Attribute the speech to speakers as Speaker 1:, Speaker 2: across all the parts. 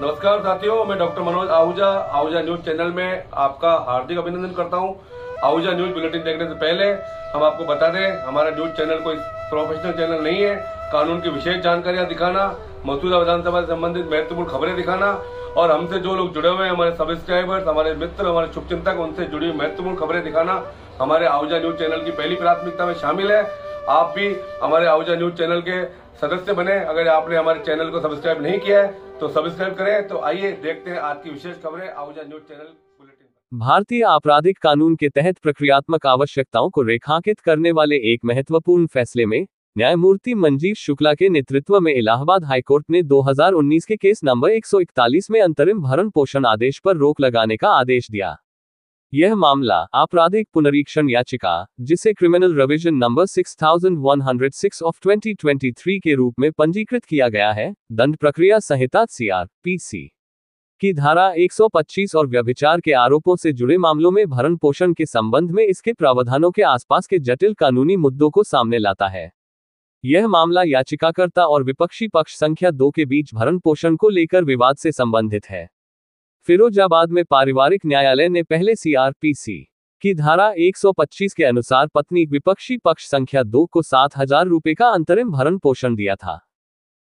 Speaker 1: नमस्कार साथियों, मैं doctor Manoj Ahuja news channel में आपका हार्दिक अभिनंदन करता हूं। आहूजा न्यूज बुलेटिन देखने से पहले हम आपको बता दें, हमारा न्यूज चैनल कोई प्रोफेशनल चैनल नहीं है। कानून की विशेष जानकारियां दिखाना, मौजूदा विधानसभा से संबंधित महत्वपूर्ण खबरें दिखाना और हमसे जो लोग जुड़े हुए हैं, हमारे सब्सक्राइबर्स, हमारे मित्र, हमारे शुभचिंतक, उनसे जुड़ी हुई महत्वपूर्ण खबरें दिखाना हमारे आहूजा न्यूज चैनल की पहली प्राथमिकता में शामिल है। आप भी हमारे आहूजा न्यूज चैनल के सदस्य बने। अगर आपने हमारे चैनल को सब्सक्राइब नहीं किया है तो सब्सक्राइब करें। तो आइए देखते हैं आज की विशेष खबरें आहूजा न्यूज चैनल बुलेटिन।
Speaker 2: भारतीय आपराधिक कानून के तहत प्रक्रियात्मक आवश्यकताओं को रेखांकित करने वाले एक महत्वपूर्ण फैसले में न्यायमूर्ति मंजीव शुक्ला के नेतृत्व में इलाहाबाद हाईकोर्ट ने 2019 के केस नंबर 141 में अंतरिम भरण पोषण आदेश पर रोक लगाने का आदेश दिया। यह मामला आपराधिक पुनरीक्षण याचिका, जिसे क्रिमिनल रिवीजन नंबर 6106 ऑफ 2023 के रूप में पंजीकृत किया गया है, दंड प्रक्रिया संहिता CRPC की धारा 125 और व्यभिचार के आरोपों से जुड़े मामलों में भरण पोषण के संबंध में इसके प्रावधानों के आसपास के जटिल कानूनी मुद्दों को सामने लाता है। यह मामला याचिकाकर्ता और विपक्षी पक्ष संख्या 2 के बीच भरण पोषण को लेकर विवाद से संबंधित है। फिरोजाबाद में पारिवारिक न्यायालय ने पहले CRPC की धारा 125 के अनुसार पत्नी विपक्षी पक्ष संख्या 2 को 7,000 रुपए का अंतरिम भरण पोषण दिया था।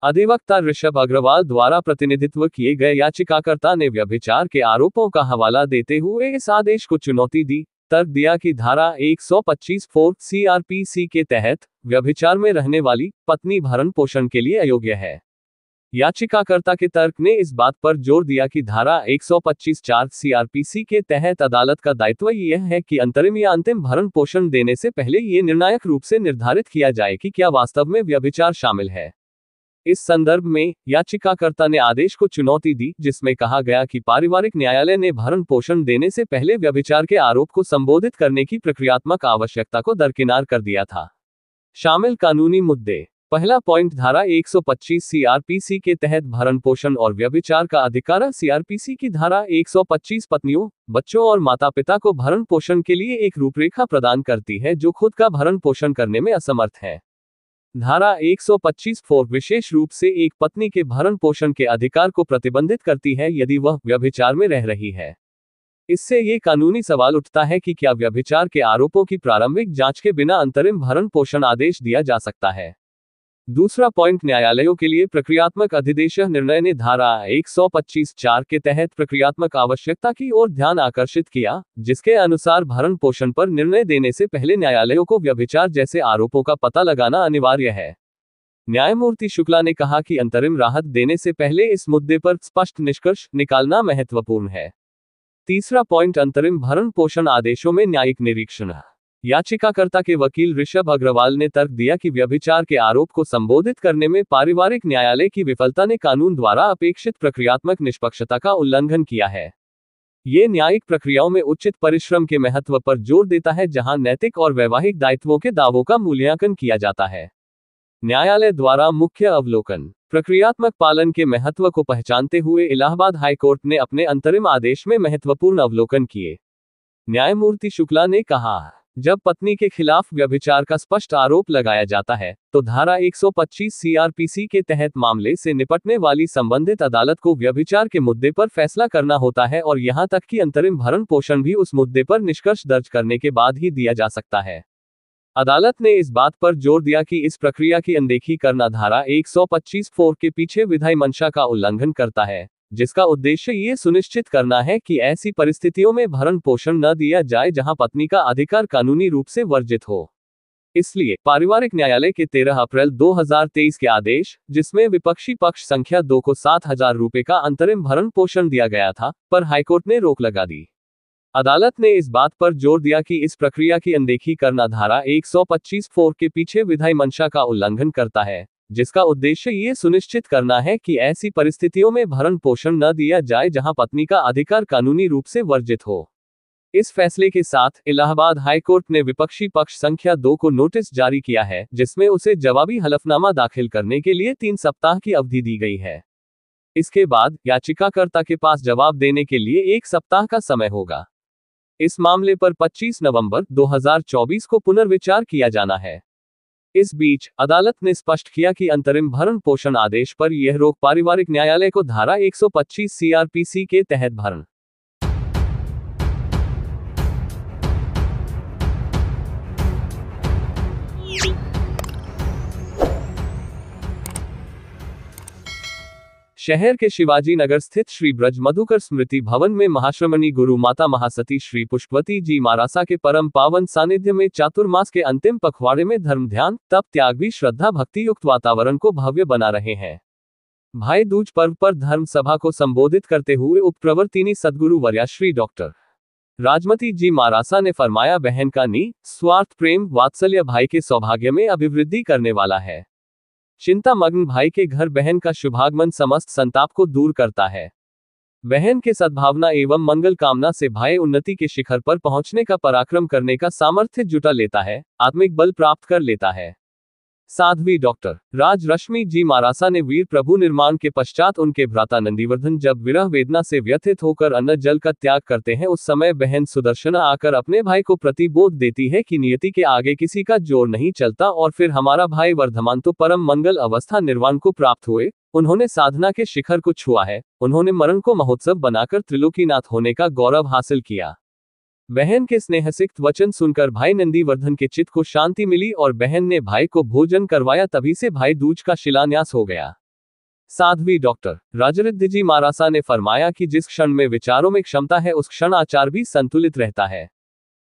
Speaker 2: अधिवक्ता ऋषभ अग्रवाल द्वारा प्रतिनिधित्व किए गए याचिकाकर्ता ने व्यभिचार के आरोपों का हवाला देते हुए इस आदेश को चुनौती दी। तर्क दिया कि धारा 125 CRPC के तहत व्यभिचार में रहने वाली पत्नी भरण पोषण के लिए अयोग्य है। याचिकाकर्ता के तर्क ने इस बात पर जोर दिया कि धारा 125(4) CRPC के तहत अदालत का दायित्व यह है कि अंतरिम या अंतिम भरण पोषण देने से पहले ये निर्णायक रूप से निर्धारित किया जाए कि क्या वास्तव में व्यभिचार शामिल है। इस संदर्भ में याचिकाकर्ता ने आदेश को चुनौती दी, जिसमें कहा गया कि पारिवारिक न्यायालय ने भरण पोषण देने से पहले व्यभिचार के आरोप को संबोधित करने की प्रक्रियात्मक आवश्यकता को दरकिनार कर दिया था। शामिल कानूनी मुद्दे। पहला पॉइंट, धारा 125 CRPC के तहत भरण पोषण और व्यभिचार का अधिकार। CRPC की धारा 125 पत्नियों, बच्चों और माता पिता को भरण पोषण के लिए एक रूपरेखा प्रदान करती है जो खुद का भरण पोषण करने में असमर्थ है। धारा 125(4) विशेष रूप से एक पत्नी के भरण पोषण के अधिकार को प्रतिबंधित करती है यदि वह व्यभिचार में रह रही है। इससे ये कानूनी सवाल उठता है कि क्या व्यभिचार के आरोपों की प्रारंभिक जांच के बिना अंतरिम भरण पोषण आदेश दिया जा सकता है। दूसरा पॉइंट, न्यायालयों के लिए प्रक्रियात्मक अधिदेश निर्णय ने धारा 125(4) के तहत प्रक्रियात्मक आवश्यकता की ओर ध्यान आकर्षित किया, जिसके अनुसार भरण पोषण पर निर्णय देने से पहले न्यायालयों को व्यभिचार जैसे आरोपों का पता लगाना अनिवार्य है। न्यायमूर्ति शुक्ला ने कहा कि अंतरिम राहत देने से पहले इस मुद्दे पर स्पष्ट निष्कर्ष निकालना महत्वपूर्ण है। तीसरा पॉइंट, अंतरिम भरण पोषण आदेशों में न्यायिक निरीक्षण। याचिकाकर्ता के वकील ऋषभ अग्रवाल ने तर्क दिया कि व्यभिचार के आरोप को संबोधित करने में पारिवारिक न्यायालय की विफलता ने कानून द्वारा अपेक्षित प्रक्रियात्मक निष्पक्षता का उल्लंघन किया है। ये न्यायिक प्रक्रियाओं में उचित परिश्रम के महत्व पर जोर देता है, जहां नैतिक और वैवाहिक दायित्वों के दावों का मूल्यांकन किया जाता है। न्यायालय द्वारा मुख्य अवलोकन। प्रक्रियात्मक पालन के महत्व को पहचानते हुए इलाहाबाद हाईकोर्ट ने अपने अंतरिम आदेश में महत्वपूर्ण अवलोकन किए। न्यायमूर्ति शुक्ला ने कहा, जब पत्नी के खिलाफ व्यभिचार का स्पष्ट आरोप लगाया जाता है, तो धारा 125 CRPC के तहत मामले से निपटने वाली संबंधित अदालत को व्यभिचार के मुद्दे पर फैसला करना होता है और यहां तक कि अंतरिम भरण पोषण भी उस मुद्दे पर निष्कर्ष दर्ज करने के बाद ही दिया जा सकता है। अदालत ने इस बात पर जोर दिया कि इस प्रक्रिया की अनदेखी करना धारा 125(4) के पीछे विधायी मंशा का उल्लंघन करता है, जिसका उद्देश्य ये सुनिश्चित करना है कि ऐसी परिस्थितियों में भरण पोषण न दिया जाए जहां पत्नी का अधिकार कानूनी रूप से वर्जित हो। इसलिए पारिवारिक न्यायालय के 13 अप्रैल 2023 के आदेश, जिसमें विपक्षी पक्ष संख्या 2 को 7,000 रुपए का अंतरिम भरण पोषण दिया गया था, पर हाईकोर्ट ने रोक लगा दी। अदालत ने इस बात पर जोर दिया कि इस प्रक्रिया की अनदेखी करना धारा 125(4) के पीछे विधायी मंशा का उल्लंघन करता है, जिसका उद्देश्य ये सुनिश्चित करना है कि ऐसी परिस्थितियों में भरण पोषण न दिया जाए जहां पत्नी का अधिकार कानूनी रूप से वर्जित हो। इस फैसले के साथ इलाहाबाद हाईकोर्ट ने विपक्षी पक्ष संख्या 2 को नोटिस जारी किया है, जिसमें उसे जवाबी हलफनामा दाखिल करने के लिए 3 सप्ताह की अवधि दी गई है। इसके बाद याचिकाकर्ता के पास जवाब देने के लिए 1 सप्ताह का समय होगा। इस मामले पर 25 नवंबर 2024 को पुनर्विचार किया जाना है। इस बीच अदालत ने स्पष्ट किया कि अंतरिम भरण पोषण आदेश पर यह रोक पारिवारिक न्यायालय को धारा 125 सीआरपीसी के तहत भरण शहर के शिवाजी नगर स्थित श्री ब्रज मधुकर स्मृति भवन में महाश्रमणी गुरु माता महासती श्री पुष्पवती जी मारासा के परम पावन सानिध्य में चातुर्मास के अंतिम पखवाड़े में धर्म ध्यान तप त्याग भी श्रद्धा भक्ति युक्त वातावरण को भव्य बना रहे हैं। भाई दूज पर्व पर धर्म सभा को संबोधित करते हुए उपप्रवर्तिनी सद्गुरु वर्या श्री डॉक्टर राजमती जी मारासा ने फरमाया, बहन का निस्वार्थ प्रेम वात्सल्य भाई के सौभाग्य में अभिवृद्धि करने वाला है। चिंता मग्न भाई के घर बहन का शुभागमन समस्त संताप को दूर करता है। बहन के सद्भावना एवं मंगल कामना से भाई उन्नति के शिखर पर पहुंचने का पराक्रम करने का सामर्थ्य जुटा लेता है, आत्मिक बल प्राप्त कर लेता है। साध्वी डॉक्टर राज रश्मि जी मारासा ने वीर प्रभु निर्माण के पश्चात उनके भ्राता नंदीवर्धन जब विरह वेदना से व्यथित होकर अन्न जल का त्याग करते हैं, उस समय बहन सुदर्शना आकर अपने भाई को प्रतिबोध देती है कि नियति के आगे किसी का जोर नहीं चलता और फिर हमारा भाई वर्धमान तो परम मंगल अवस्था निर्वाण को प्राप्त हुए। उन्होंने साधना के शिखर को छुआ है, उन्होंने मरण को महोत्सव बनाकर त्रिलोकीनाथ होने का गौरव हासिल किया। बहन के स्नेहसिक्त वचन सुनकर भाई नंदीवर्धन के चित्त को शांति मिली और बहन ने भाई को भोजन करवाया, तभी से भाई दूज का शिलान्यास हो गया। साध्वी डॉक्टर राजरिद्धि जी मारासा ने फरमाया कि जिस क्षण में विचारों में क्षमता है उस क्षण आचार भी संतुलित रहता है।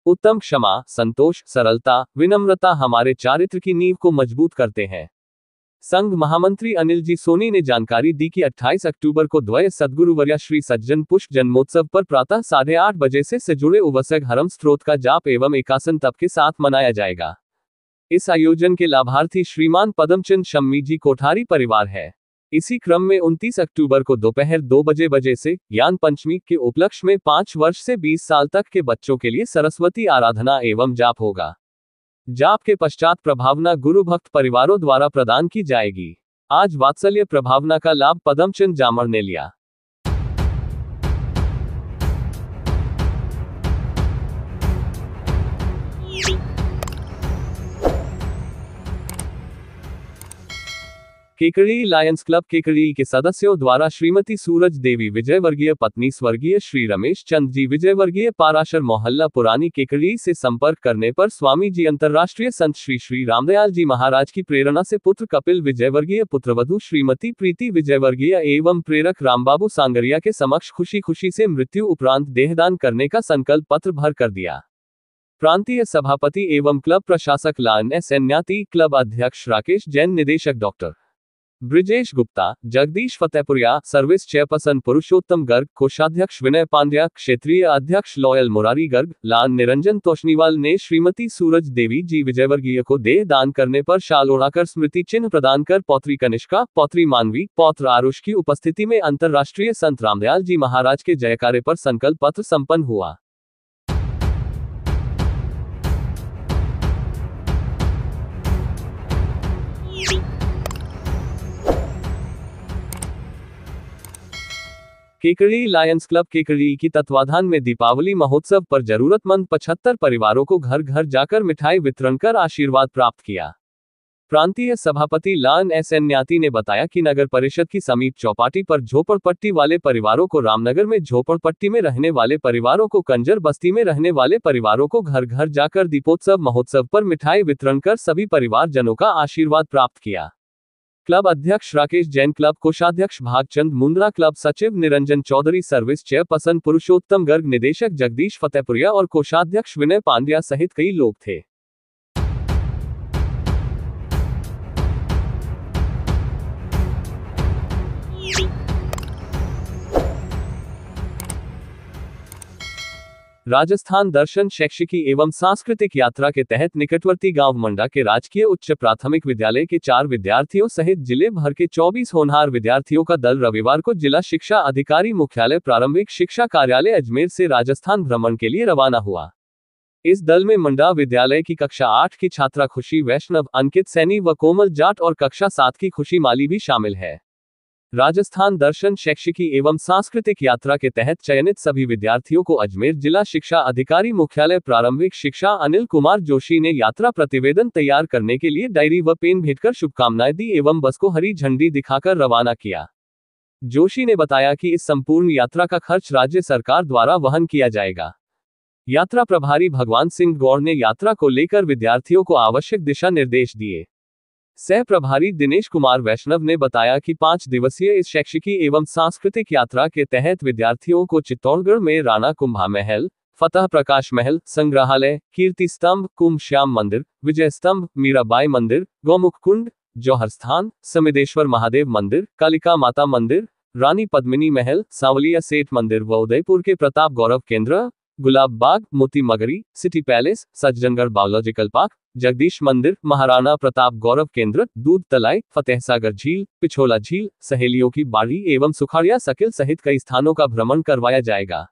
Speaker 2: उत्तम क्षमा, संतोष, सरलता, विनम्रता हमारे चारित्र की नींव को मजबूत करते हैं। संघ महामंत्री अनिल जी सोनी ने जानकारी दी कि 28 अक्टूबर को द्वय सद्गुरु वर्या श्री सज्जन पुष्प जन्मोत्सव पर प्रातः 8:30 बजे से जुड़े उवसग हरम स्त्रोत का जाप एवं एकासन तप के साथ मनाया जाएगा। इस आयोजन के लाभार्थी श्रीमान पदमचंद शम्मी जी कोठारी परिवार है। इसी क्रम में 29 अक्टूबर को दोपहर 2 बजे से ज्ञान पंचमी के उपलक्ष्य में 5 वर्ष से 20 साल तक के बच्चों के लिए सरस्वती आराधना एवं जाप होगा। जाप के पश्चात प्रभावना गुरु भक्त परिवारों द्वारा प्रदान की जाएगी। आज वात्सल्य प्रभावना का लाभ पदमचंद जामर ने लिया। केकड़ी लायंस क्लब केकड़ी के सदस्यों द्वारा श्रीमती सूरज देवी विजयवर्गीय पत्नी स्वर्गीय श्री रमेश चंद जी विजयवर्गीय पाराशर मोहल्ला पुरानी केकड़ी से संपर्क करने पर स्वामी जी अंतर्राष्ट्रीय संत श्री श्री रामदयाल जी महाराज की प्रेरणा से पुत्र कपिल विजयवर्गीय पुत्रवधू श्रीमती प्रीति विजयवर्गीय एवं प्रेरक रामबाबू सांगरिया के समक्ष खुशी खुशी से मृत्यु उपरांत देहदान करने का संकल्प पत्र भर कर दिया। प्रांतीय सभापति एवं क्लब प्रशासक लान एस एन्याती, क्लब अध्यक्ष राकेश जैन, निदेशक doctor Brijesh Gupta, Jagdish Fatehpuria, service chairperson Purushottam Garg, कोषाध्यक्ष विनय पांड्या, क्षेत्रीय अध्यक्ष लॉयल मुरारी गर्ग, लान निरंजन तोशनीवाल ने श्रीमती सूरज देवी जी विजयवर्गीय को देह दान करने पर शाल ओढ़ाकर स्मृति चिन्ह प्रदान कर पौत्री कनिष्का, पौत्री मानवी, पौत्र आरुष की उपस्थिति में अंतर्राष्ट्रीय संत रामदयाल जी महाराज के जयकारे पर संकल्प पत्र संपन्न हुआ। केकड़ी लायंस क्लब केकड़ी की तत्वाधान में दीपावली महोत्सव पर जरूरतमंद 75 परिवारों को घर घर जाकर मिठाई वितरण कर आशीर्वाद प्राप्त किया। प्रांतीय सभापति लान एस एन्याती ने बताया कि नगर परिषद की समीप चौपाटी पर झोपड़पट्टी वाले परिवारों को रामनगर में, झोपड़पट्टी में रहने वाले परिवारों को कंजर बस्ती में रहने वाले परिवारों को घर घर जाकर दीपोत्सव महोत्सव पर मिठाई वितरण कर सभी परिवारजनों का आशीर्वाद प्राप्त किया। क्लब अध्यक्ष राकेश जैन, क्लब कोषाध्यक्ष भागचंद मुंद्रा, क्लब सचिव निरंजन चौधरी, सर्विस चेयरपर्सन पुरुषोत्तम गर्ग, निदेशक जगदीश फतेहपुरिया और कोषाध्यक्ष विनय पांड्या सहित कई लोग थे। राजस्थान दर्शन शैक्षिकी एवं सांस्कृतिक यात्रा के तहत निकटवर्ती गांव मंडा के राजकीय उच्च प्राथमिक विद्यालय के 4 विद्यार्थियों सहित जिले भर के 24 होनहार विद्यार्थियों का दल रविवार को जिला शिक्षा अधिकारी मुख्यालय प्रारंभिक शिक्षा कार्यालय अजमेर से राजस्थान भ्रमण के लिए रवाना हुआ। इस दल में मंडा विद्यालय की कक्षा 8 की छात्रा खुशी वैष्णव, अंकित सैनी व कोमल जाट और कक्षा 7 की खुशी माली भी शामिल है। राजस्थान दर्शन शैक्षिकी एवं सांस्कृतिक यात्रा के तहत चयनित सभी विद्यार्थियों को अजमेर जिला शिक्षा अधिकारी मुख्यालय प्रारंभिक शिक्षा अनिल कुमार जोशी ने यात्रा प्रतिवेदन तैयार करने के लिए डायरी व पेन भेंटकर शुभकामनाएं दी एवं बस को हरी झंडी दिखाकर रवाना किया। जोशी ने बताया कि इस संपूर्ण यात्रा का खर्च राज्य सरकार द्वारा वहन किया जाएगा। यात्रा प्रभारी भगवान सिंह गौड़ ने यात्रा को लेकर विद्यार्थियों को आवश्यक दिशा निर्देश दिए। सह प्रभारी दिनेश कुमार वैष्णव ने बताया कि 5 दिवसीय इस शैक्षिकी एवं सांस्कृतिक यात्रा के तहत विद्यार्थियों को चित्तौड़गढ़ में राणा कुंभा महल, फतह प्रकाश महल, संग्रहालय, कीर्ति स्तंभ, कुंभ श्याम मंदिर, विजय स्तंभ, मीराबाई मंदिर, गौमुख कुंड, जौहर स्थान, समिदेश्वर महादेव मंदिर, कालिका माता मंदिर, रानी पद्मिनी महल, सांवलिया सेठ मंदिर व उदयपुर के प्रताप गौरव केंद्र, गुलाब बाग, मोती मगरी, city palace, Sajjangarh biological park, Jagdish मंदिर, महाराणा प्रताप गौरव केंद्र, दूध तलाई, फतेहसागर झील, पिछोला झील, सहेलियों की बाड़ी एवं सुखाड़िया सकिल सहित कई स्थानों का भ्रमण करवाया जाएगा।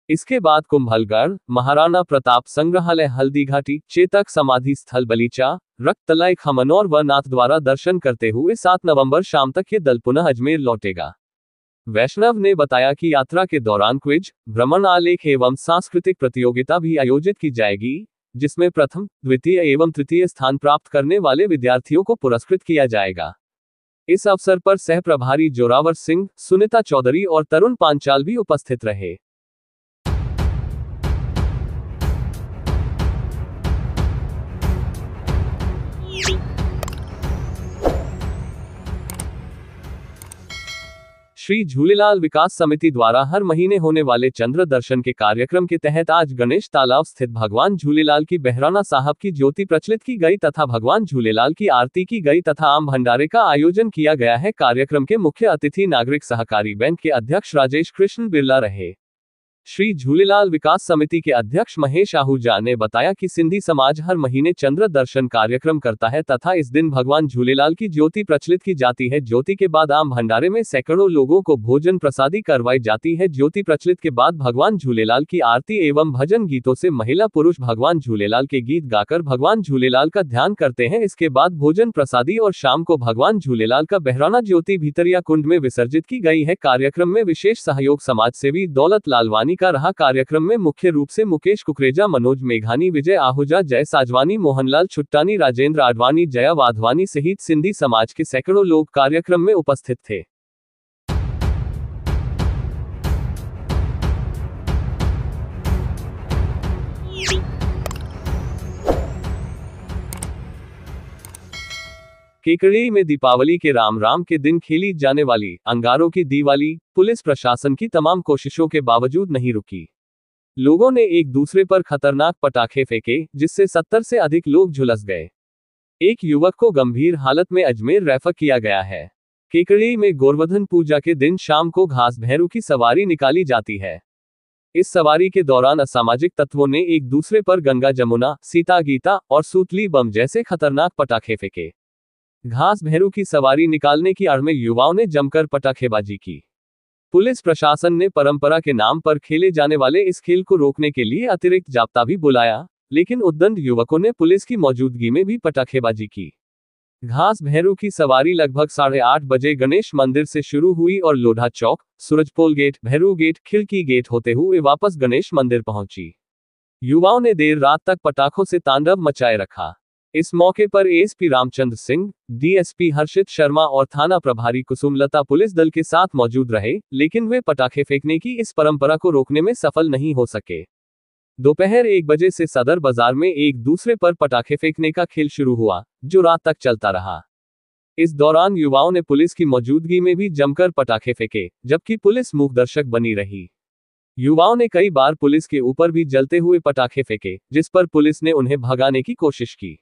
Speaker 2: इसके बाद कुंभलगढ़, महाराणा प्रताप संग्रहालय, हल्दीघाटी, चेतक समाधि स्थल बलीचा, रक्ततलाई, खमनौर व नाथद्वारा दर्शन करते हुए 7 नवंबर शाम तक ये दल पुनः अजमेर लौटेगा। वैष्णव ने बताया कि यात्रा के दौरान क्विज, भ्रमण आलेख एवं सांस्कृतिक प्रतियोगिता भी आयोजित की जाएगी, जिसमें प्रथम, द्वितीय एवं तृतीय स्थान प्राप्त करने वाले विद्यार्थियों को पुरस्कृत किया जाएगा। इस अवसर पर सह प्रभारी जोरावर सिंह, सुनीता चौधरी और तरुण पांचाल भी उपस्थित रहे। श्री झूलेलाल विकास समिति द्वारा हर महीने होने वाले चंद्र दर्शन के कार्यक्रम के तहत आज गणेश तालाब स्थित भगवान झूलेलाल की बहराना साहब की ज्योति प्रज्वलित की गई तथा भगवान झूलेलाल की आरती की गई तथा आम भंडारे का आयोजन किया गया है। कार्यक्रम के मुख्य अतिथि नागरिक सहकारी बैंक के अध्यक्ष राजेश कृष्ण बिरला रहे। श्री झूलेलाल विकास समिति के अध्यक्ष महेश आहूजा ने बताया कि सिंधी समाज हर महीने चंद्र दर्शन कार्यक्रम करता है तथा इस दिन भगवान झूलेलाल की ज्योति प्रज्वलित की जाती है। ज्योति के बाद आम भंडारे में सैकड़ों लोगों को भोजन प्रसादी करवाई जाती है। ज्योति प्रज्वलित के बाद भगवान झूलेलाल की आरती एवं भजन गीतों से महिला पुरुष भगवान झूलेलाल के गीत गाकर भगवान झूलेलाल का ध्यान करते हैं। इसके बाद भोजन प्रसादी और शाम को भगवान झूलेलाल का बहराना ज्योति भीतरिया कुंड में विसर्जित की गई है। कार्यक्रम में विशेष सहयोग समाज सेवी दौलत लालवानी का रहा। कार्यक्रम में मुख्य रूप से मुकेश कुकरेजा, मनोज मेघानी, विजय आहूजा, जय साजवानी, मोहनलाल छुट्टानी, राजेंद्र आडवाणी, जया वाधवानी सहित सिंधी समाज के सैकड़ों लोग कार्यक्रम में उपस्थित थे। केकड़ी में दीपावली के राम के दिन खेली जाने वाली अंगारों की दिवाली पुलिस प्रशासन की तमाम कोशिशों के बावजूद नहीं रुकी। लोगों ने एक दूसरे पर खतरनाक पटाखे फेंके, जिससे 70 से अधिक लोग झुलस गए। एक युवक को गंभीर हालत में अजमेर रेफर किया गया है। केकड़ी में गोवर्धन पूजा के दिन शाम को घास भैरू की सवारी निकाली जाती है। इस सवारी के दौरान असामाजिक तत्वों ने एक दूसरे पर गंगा जमुना, सीता गीता और सूतली बम जैसे खतरनाक पटाखे फेंके। घास भैरू की सवारी निकालने की आड़ में युवाओं ने जमकर पटाखेबाजी की। पुलिस प्रशासन ने परंपरा के नाम पर खेले जाने वाले इस खेल को रोकने के लिए अतिरिक्त जाब्ता भी बुलाया, लेकिन उद्दंड युवकों ने पुलिस की मौजूदगी में भी पटाखेबाजी की। घास भैरू की सवारी लगभग 8:30 बजे गणेश मंदिर से शुरू हुई और लोढ़ा चौक, सूरजपोल गेट, भैरू गेट, खिड़की गेट होते हुए वापस गणेश मंदिर पहुंची। युवाओं ने देर रात तक पटाखों से तांडव मचाए रखा। इस मौके पर एएसपी रामचंद्र सिंह, डीएसपी हर्षित शर्मा और थाना प्रभारी कुसुमलता पुलिस दल के साथ मौजूद रहे, लेकिन वे पटाखे फेंकने की इस परंपरा को रोकने में सफल नहीं हो सके। दोपहर 1 बजे से सदर बाजार में एक दूसरे पर पटाखे फेंकने का खेल शुरू हुआ, जो रात तक चलता रहा। इस दौरान युवाओं ने पुलिस की मौजूदगी में भी जमकर पटाखे फेंके, जबकि पुलिस मूक दर्शक बनी रही। युवाओं ने कई बार पुलिस के ऊपर भी जलते हुए पटाखे फेंके, जिस पर पुलिस ने उन्हें भगाने की कोशिश की।